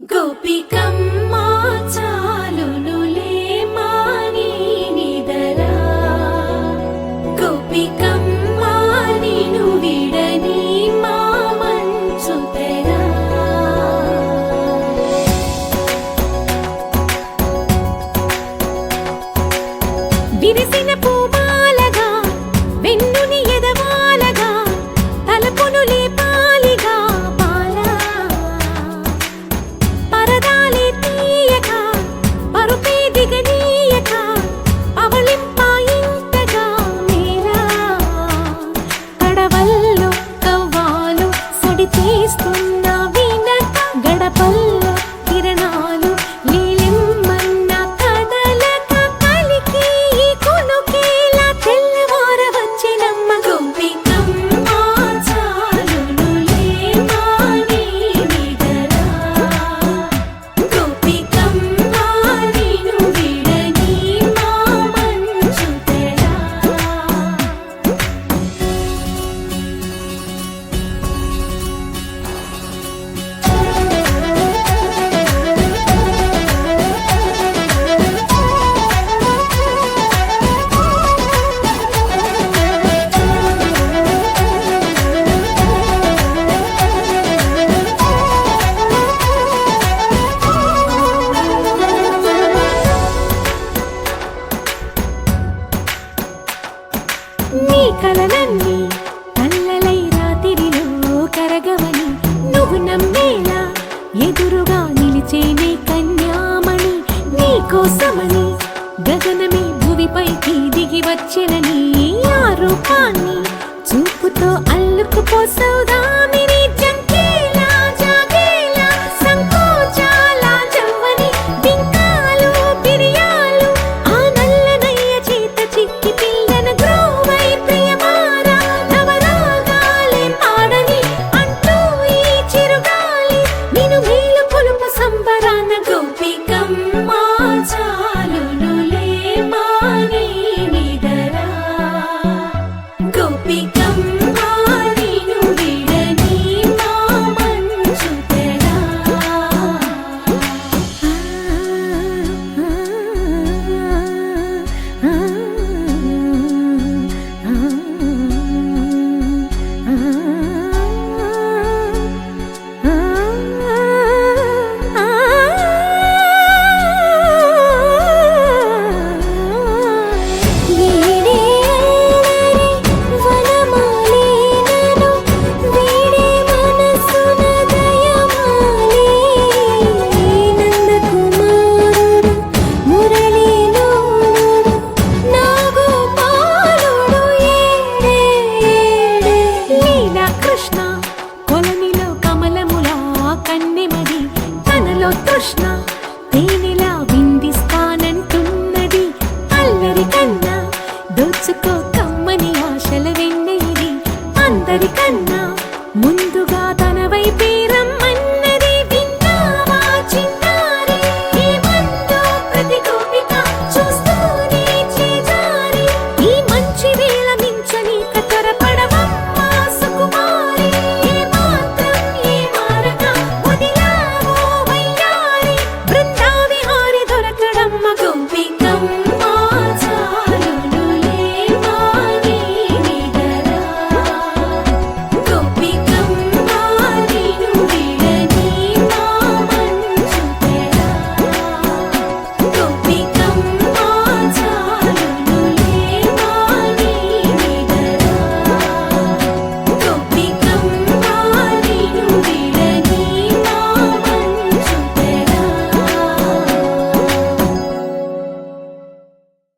గోపికమ్మా చాలునులే మాని నిదరా గోపికమ్మా నిను విడని మా మంచు తెరా విరిసిన పూమాలగా వెన్నుని ఎదవాలగా తలపును లేపాలిగా బాలా పరదాలే తీయక పరుపే దిగనీయక అవలింపాయింతగా మేలా కడవల్లో కవ్వాలు సడి తీస్తున్న వినక గడపల్లో కిరణాలు లీలిమ్మన్న కదలక కలికి కొనుకేలా తెల్లవార వచ్చినమ్మ గోపికమ్మా చాలునులే మాని నిదరా గోపికమ్మా నిను విడని మా మంచు తెరా నీ కలలన్నీ కల్లలై రాత్రిలో కరగవని నువ్వు నమ్మేలా ఎదురుగా నిలిచేనే కన్యామణి నీ కోసమని గగనమే భువిపైకి దిగి వచ్చినని ఆ రూపాన్ని చూపుతో అల్లుకుపోసౌదామిని జంకేలా జాగేలా సంకోచాల జవ్వని బింకాలు బిరియాలు ఆ నల్లనయ్య చేత చిక్కి పిల్లన గ్రోవై ప్రియమారా నవరాగాలే పాడని అంటూ ఈ చిరుగాలి నిను మేలు కొలుపు సంబరాన గోపికమ్మా చాలునులే మాని నిదరా గోపికమ్మా నిను విడని మా మంచు తెరా కృష్ణ కొలనిలో కమలములా కన్నెమది తనలో తృష్ణ